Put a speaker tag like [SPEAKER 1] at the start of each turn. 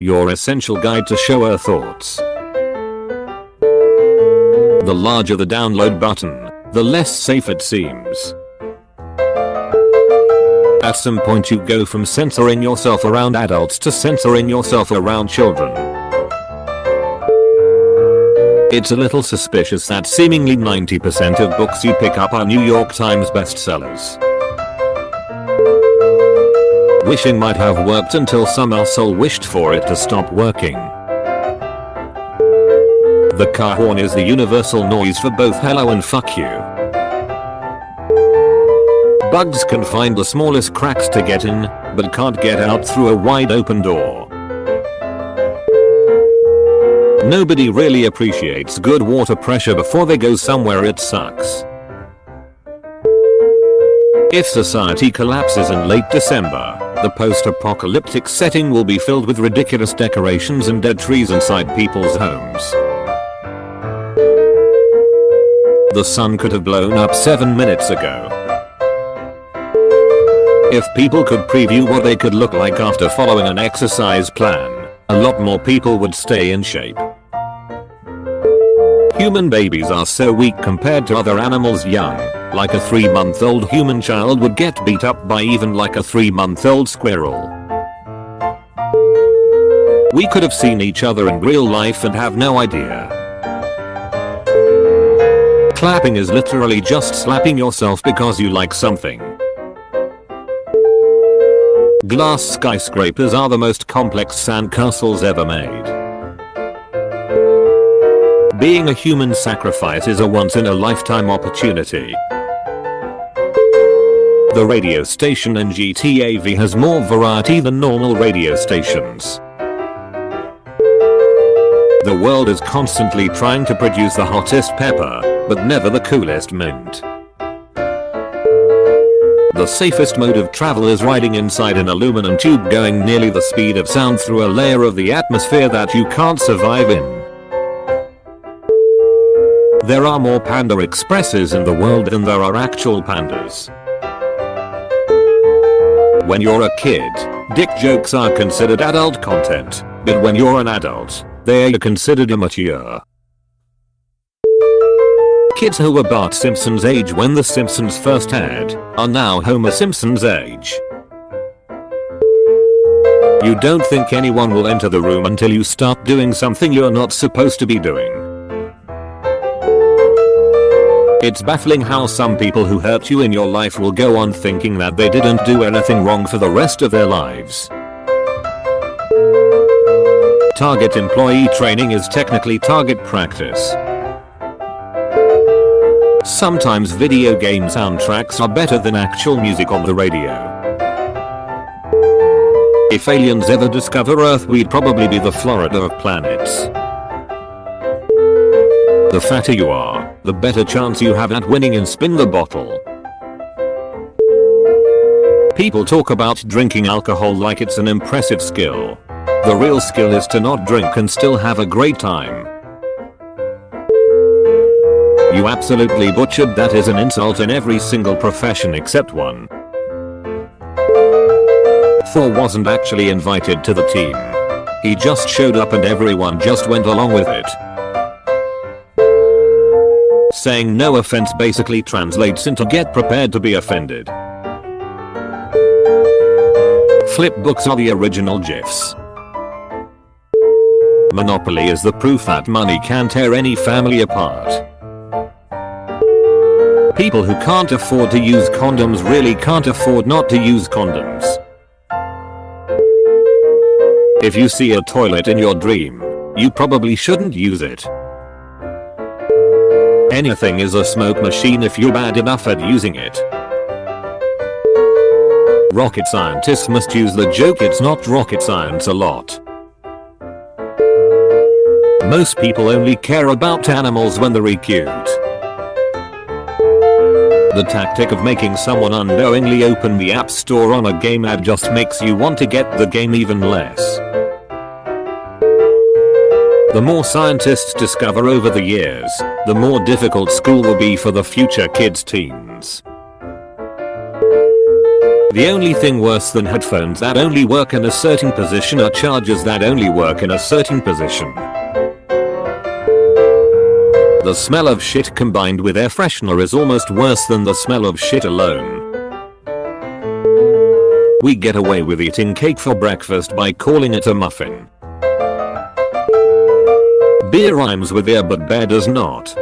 [SPEAKER 1] Your essential guide to Showerthoughts. The larger the download button, the less safe it seems. At some point you go from censoring yourself around adults to censoring yourself around children. It's a little suspicious that seemingly 90% of books you pick up are New York Times bestsellers. Wishing might have worked until some asshole wished for it to stop working. The car horn is the universal noise for both hello and fuck you. Bugs can find the smallest cracks to get in, but can't get out through a wide open door. Nobody really appreciates good water pressure before they go somewhere it sucks. If society collapses in late December, the post-apocalyptic setting will be filled with ridiculous decorations and dead trees inside people's homes. The sun could have blown up 7 minutes ago. If people could preview what they could look like after following an exercise plan, a lot more people would stay in shape. Human babies are so weak compared to other animals young, like a 3-month-old human child would get beat up by even like a 3-month-old squirrel. We could have seen each other in real life and have no idea. Clapping is literally just slapping yourself because you like something. Glass skyscrapers are the most complex sandcastles ever made. Being a human sacrifice is a once-in-a-lifetime opportunity. The radio station in GTA V has more variety than normal radio stations. The world is constantly trying to produce the hottest pepper, but never the coolest mint. The safest mode of travel is riding inside an aluminum tube going nearly the speed of sound through a layer of the atmosphere that you can't survive in. There are more Panda Expresses in the world than there are actual pandas. When you're a kid, dick jokes are considered adult content, but when you're an adult, they are considered immature. Kids who were Bart Simpson's age when The Simpsons first aired, are now Homer Simpson's age. You don't think anyone will enter the room until you start doing something you're not supposed to be doing. It's baffling how some people who hurt you in your life will go on thinking that they didn't do anything wrong for the rest of their lives. Target employee training is technically target practice. Sometimes video game soundtracks are better than actual music on the radio. If aliens ever discover Earth, we'd probably be the Florida of planets. The fatter you are, the better chance you have at winning in Spin the Bottle. People talk about drinking alcohol like it's an impressive skill. The real skill is to not drink and still have a great time. You absolutely butchered that. Is an insult in every single profession except one. Thor wasn't actually invited to the team. He just showed up and everyone just went along with it. Saying no offense basically translates into get prepared to be offended. Flip books are the original GIFs. Monopoly is the proof that money can tear any family apart. People who can't afford to use condoms really can't afford not to use condoms. If you see a toilet in your dream, you probably shouldn't use it. Anything is a smoke machine if you're bad enough at using it. Rocket scientists must use the joke it's not rocket science a lot. Most people only care about animals when they're cute. The tactic of making someone unknowingly open the app store on a game ad just makes you want to get the game even less. The more scientists discover over the years, the more difficult school will be for the future kids' teens. The only thing worse than headphones that only work in a certain position are chargers that only work in a certain position. The smell of shit combined with air freshener is almost worse than the smell of shit alone. We get away with eating cake for breakfast by calling it a muffin. Beer rhymes with ear but bear does not.